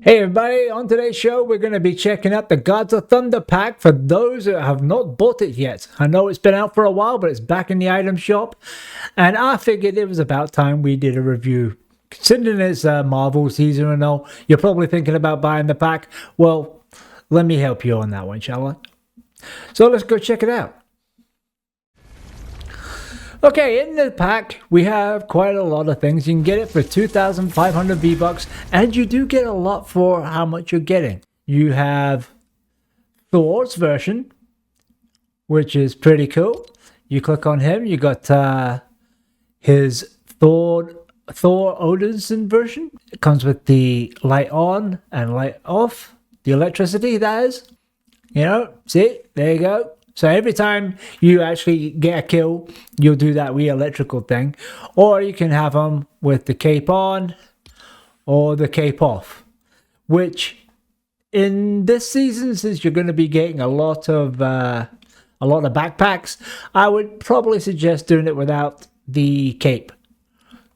Hey everybody, on today's show we're going to be checking out the God of Thunder pack for those that have not bought it yet. I know it's been out for a while, but it's back in the item shop, and I figured it was about time we did a review. Considering it's Marvel season and all, you're probably thinking about buying the pack. Well, let me help you on that one, shall I? So let's go check it out. Okay, in the pack, we have quite a lot of things. You can get it for 2,500 V-Bucks, and you do get a lot for how much you're getting. You have Thor's version, which is pretty cool. You click on him, you got his Thor Odinson version. It comes with the light on and light off, the electricity, that is. You know, see, there you go. So every time you actually get a kill, you'll do that wee electrical thing. Or you can have them with the cape on or the cape off. Which in this season, since you're going to be getting a lot of backpacks, I would probably suggest doing it without the cape.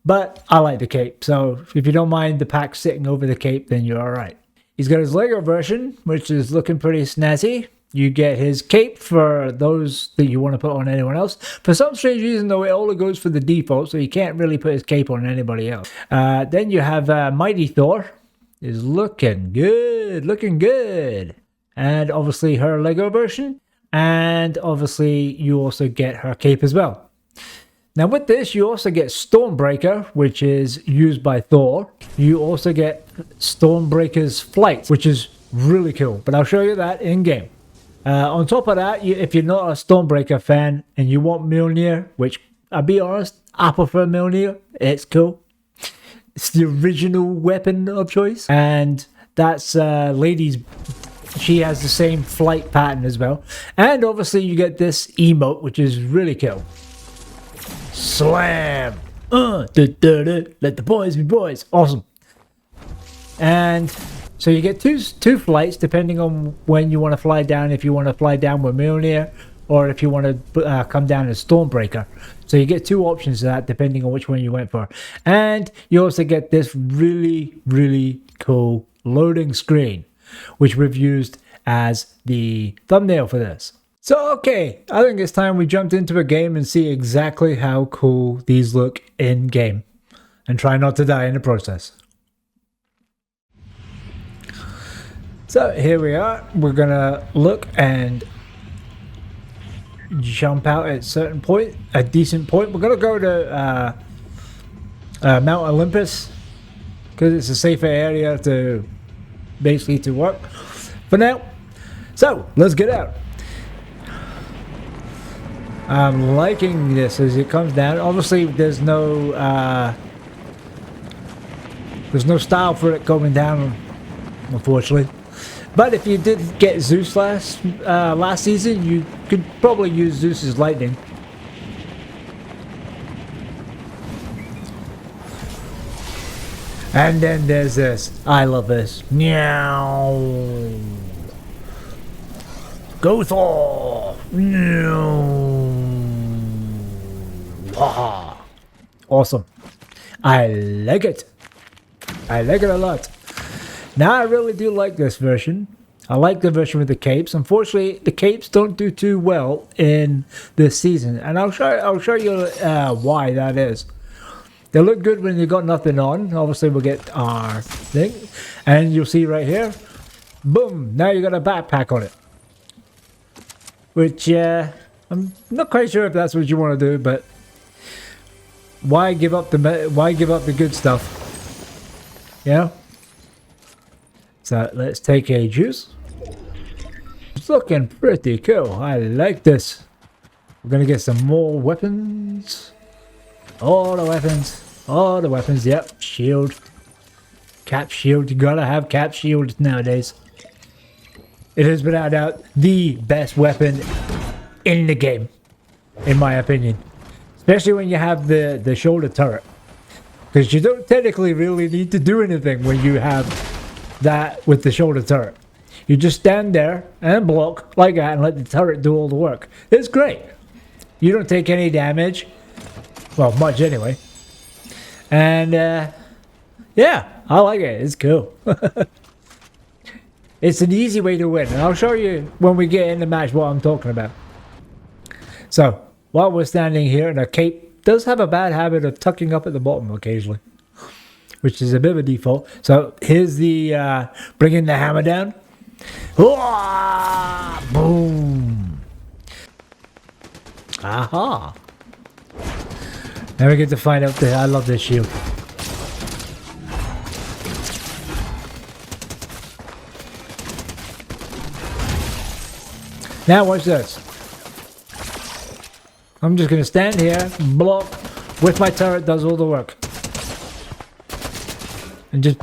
But I like the cape, so if you don't mind the pack sitting over the cape, then you're alright. He's got his Lego version, which is looking pretty snazzy. You get his cape for those that you want to put on anyone else. For some strange reason, though, it only goes for the default, so you can't really put his cape on anybody else. Then you have Mighty Thor. Is looking good. And obviously her Lego version. And obviously you also get her cape as well. Now with this, you also get Stormbreaker, which is used by Thor. You also get Stormbreaker's flight, which is really cool. But I'll show you that in-game. On top of that, if you're not a Stormbreaker fan and you want Mjolnir, which I'll be honest, I prefer Mjolnir. It's cool. It's the original weapon of choice. And that's Lady's. She has the same flight pattern as well. And obviously you get this emote, which is really cool. Slam! Let the boys be boys. Awesome. And so you get two flights depending on when you want to fly down. If you want to fly down with Mjolnir or if you want to come down as Stormbreaker. So you get two options of that depending on which one you went for. And you also get this really cool loading screen, which we've used as the thumbnail for this. So okay, I think it's time we jumped into a game and see exactly how cool these look in game. And try not to die in the process. So here we are. We're gonna look and jump out at a decent point. We're gonna go to Mount Olympus because it's a safer area to work for now. So let's get out. I'm liking this as it comes down. Obviously, there's no style for it coming down, unfortunately. But if you did get Zeus last season, you could probably use Zeus's lightning. And then there's this. I love this. Meow. Go Thor. Meow. Awesome. I like it. I like it a lot. Now I really do like this version. I like the version with the capes. Unfortunately, the capes don't do too well in this season, and I'll show you why that is. They look good when you got nothing on. Obviously, we'll get our thing, and you'll see right here, boom! Now you got a backpack on it, which I'm not quite sure if that's what you want to do, but why give up the good stuff? You know. So let's take a juice. It's looking pretty cool. I like this. We're gonna get some more weapons. All the weapons. Yep. Shield. Cap shield. You gotta have cap shield nowadays. It is without doubt the best weapon in the game, in my opinion. Especially when you have the shoulder turret. Because you don't technically really need to do anything when you have that with the shoulder turret. You just stand there and block like that and let the turret do all the work. It's great. You don't take any damage. Well, much anyway. And Yeah, I like it. It's cool. It's an easy way to win, and I'll show you when we get in the match what I'm talking about. So, while we're standing here, and our cape does have a bad habit of tucking up at the bottom occasionally, which is a bit of a default. So, here's the bringing the hammer down. Boom! Aha! Now we get to find out that I love this shield. Now watch this. I'm just going to stand here, block, with my turret does all the work. And just...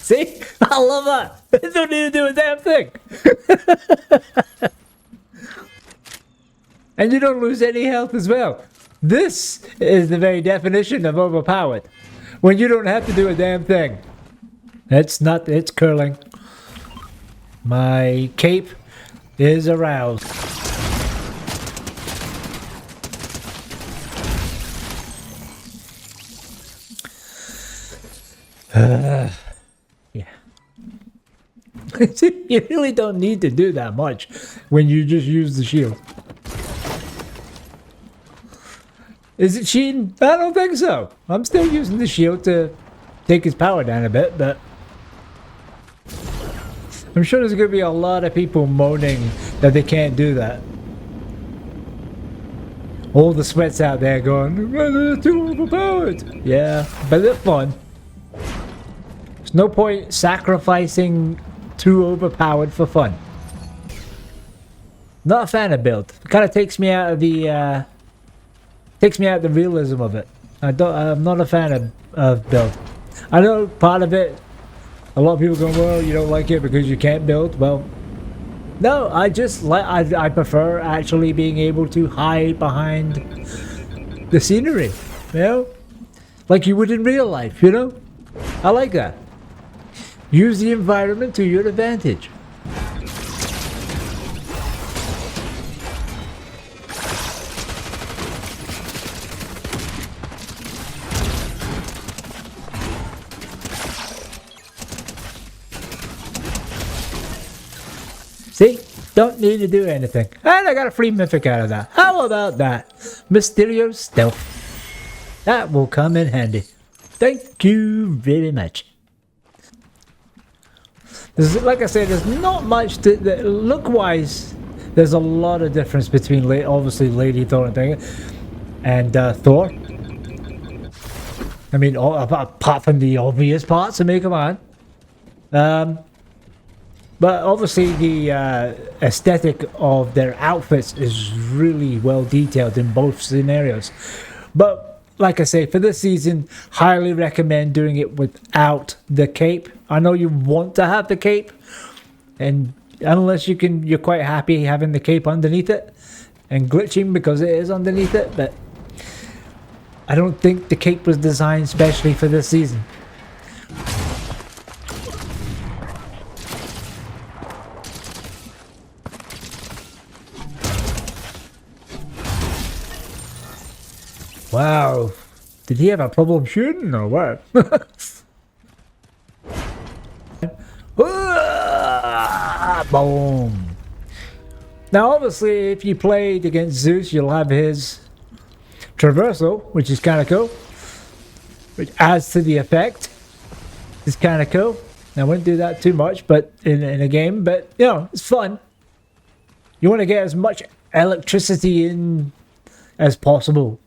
See? I love that. I don't need to do a damn thing. And you don't lose any health as well. This is the very definition of overpowered. When you don't have to do a damn thing. It's curling. My cape is aroused. Yeah. You really don't need to do that much when you just use the shield. Is it cheating? I don't think so. I'm still using the shield to take his power down a bit, but I'm sure there's going to be a lot of people moaning that they can't do that. All the sweats out there going, they're too overpowered. Yeah, but they're fun. There's no point sacrificing too overpowered for fun. Not a fan of build. It kind of takes me out of the realism of it. I'm not a fan of build. I know part of it, a lot of people go, well, you don't like it because you can't build. Well, no, I just like, I prefer actually being able to hide behind the scenery, you know? Like you would in real life, you know? I like that. Use the environment to your advantage. See? Don't need to do anything. And I got a free mythic out of that. How about that? Mysterio Stealth. That will come in handy. Thank you very much. Like I said, there's not much to... Look-wise, there's a lot of difference between, obviously, Lady Thor and Thor. I mean, apart from the obvious parts, I mean, come on. But obviously the aesthetic of their outfits is really well detailed in both scenarios. But like I say, for this season, highly recommend doing it without the cape. I know you want to have the cape, and unless you're quite happy having the cape underneath it and glitching because it is underneath it, but I don't think the cape was designed specially for this season. Wow, did he have a problem shooting or what? Boom. Now obviously if you played against Zeus, you'll have his traversal, which is kind of cool, which adds to the effect. It's kind of cool. I wouldn't do that too much, but in a game, but you know, it's fun. You want to get as much electricity in as possible.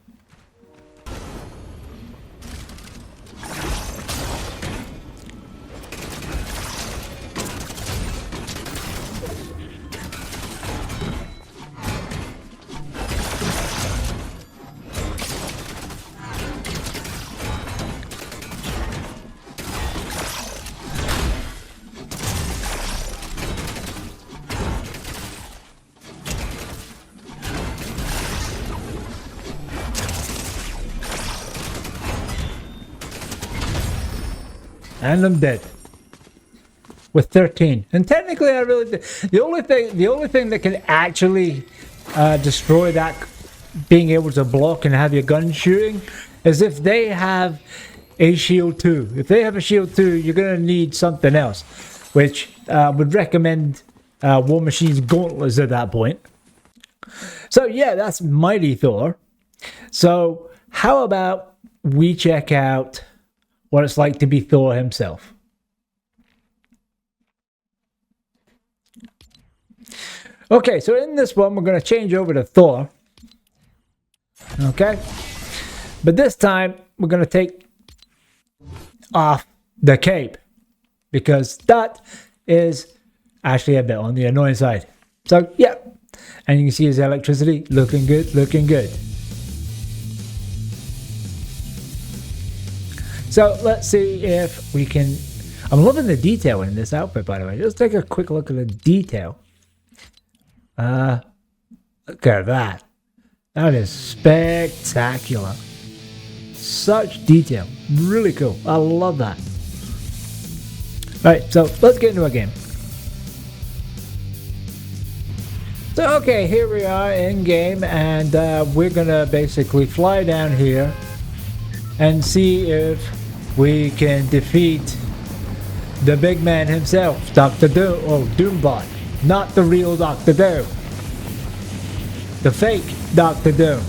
And I'm dead. with 13. And technically, I really the only thing that can actually destroy that being able to block and have your gun shooting is if they have a shield 2. If they have a shield 2, you're gonna need something else, which would recommend War Machine's gauntlets at that point. So yeah, that's Mighty Thor. So how about we check out what it's like to be Thor himself? Okay, so in this one, we're going to change over to Thor. Okay? But this time, we're going to take off the cape, because that is actually a bit on the annoying side. So, yeah. And you can see his electricity looking good, looking good. So, let's see if we can... I'm loving the detail in this outfit, by the way. Just take a quick look at the detail. Look at that. That is spectacular. Such detail. Really cool. I love that. Alright, so let's get into a game. So, okay, here we are in game, and we're gonna basically fly down here and see if we can defeat the big man himself, Dr. Doom, or Doombot. Not the real Dr. Doom. The fake Dr. Doom.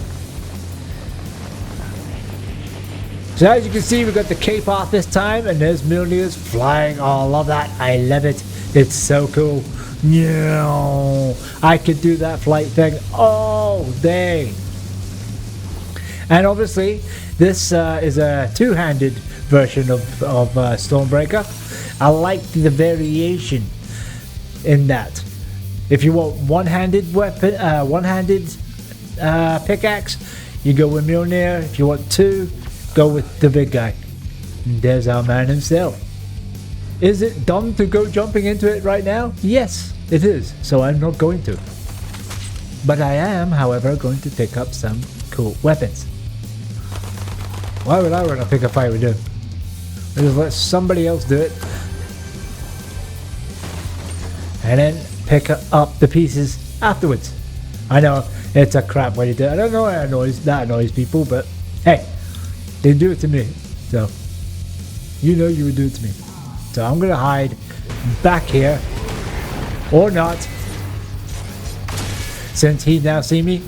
So as you can see, we got the cape off this time, and there's Mjolnir's flying. Oh, I love that. I love it. It's so cool. Yeah, I could do that flight thing all day. And obviously, this is a two-handed version of Stormbreaker. I like the variation in that. If you want one-handed weapon, one-handed pickaxe, you go with Mjolnir. If you want two, go with the big guy. And there's our man himself. Is it dumb to go jumping into it right now? Yes, it is. So I'm not going to. But I am, however, going to pick up some cool weapons. Why would I want to pick a fight with him? Just let somebody else do it. And then pick up the pieces afterwards. I know it's a crap way to do it. I don't know why that annoys people, but hey, they do it to me. So, you know you would do it to me. So I'm going to hide back here. Or not. Since he now see me.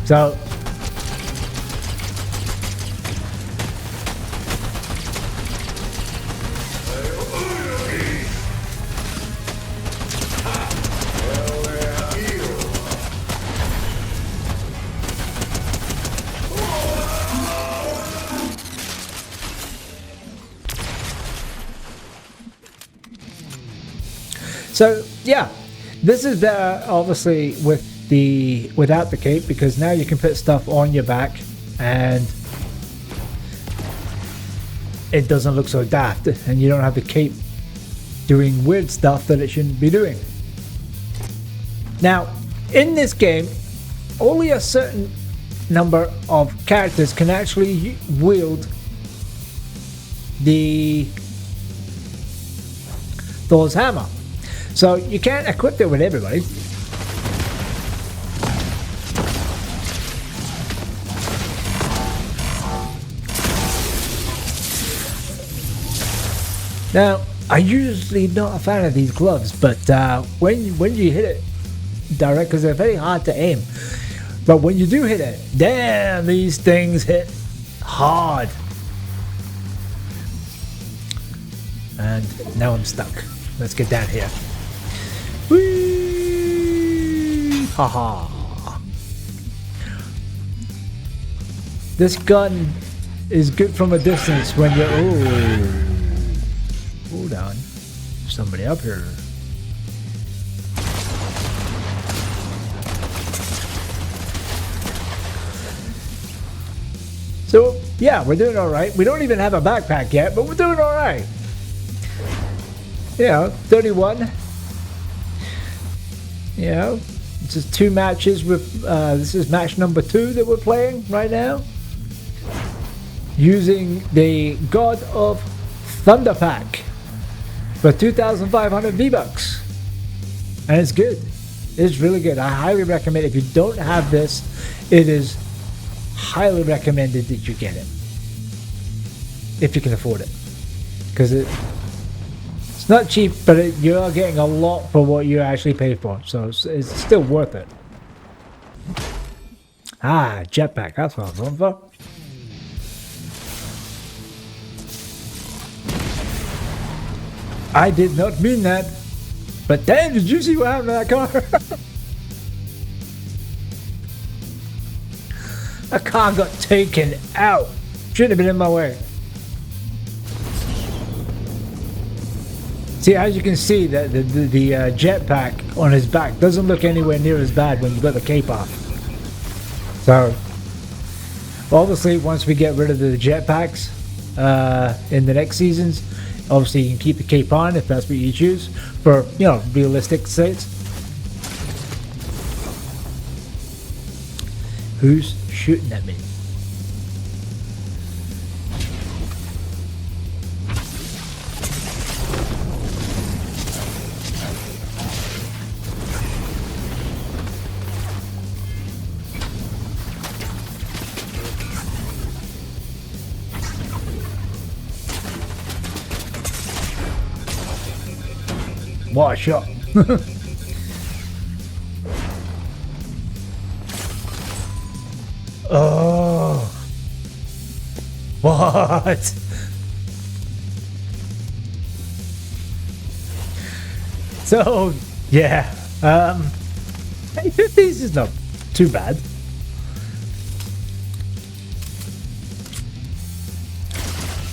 So, So yeah, this is better obviously without the cape, because now you can put stuff on your back and it doesn't look so daft, and you don't have the cape doing weird stuff that it shouldn't be doing. Now, in this game, only a certain number of characters can actually wield the Thor's hammer. So you can't equip it with everybody. Now, I'm usually not a fan of these gloves, but when you hit it direct, because they're very hard to aim, but when you do hit it, damn, these things hit hard. And now I'm stuck. Let's get down here. Whee! Haha. This gun is good from a distance when you're... Oh. Hold on. Somebody up here. So, yeah, we're doing alright. We don't even have a backpack yet, but we're doing alright. Yeah, 31. You know, this is 2 matches with, this is match number 2 that we're playing right now. Using the God of Thunder pack. for 2,500 V-Bucks. And it's good. It's really good. I highly recommend it. If you don't have this, it is highly recommended that you get it. If you can afford it. Because it's not cheap, but you are getting a lot for what you actually pay for. So it's still worth it. Ah, jetpack. That's what I was looking for. I did not mean that. But damn, did you see what happened to that car? That car got taken out. Shouldn't have been in my way. See, as you can see, the jetpack on his back doesn't look anywhere near as bad when you've got the cape off. So, obviously, once we get rid of the jetpacks in the next seasons, obviously you can keep the cape on if that's what you choose for, you know, realistic states. Who's shooting at me? What a shot. Oh. What? So, yeah. 50s is not too bad.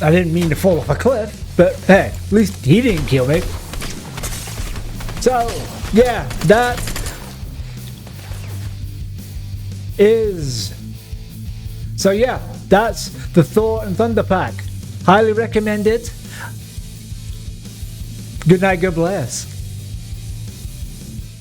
I didn't mean to fall off a cliff, but hey, at least he didn't kill me. So, yeah, that is... So yeah, that's the Thor and Thunder pack. Highly recommend it. Good night, God bless.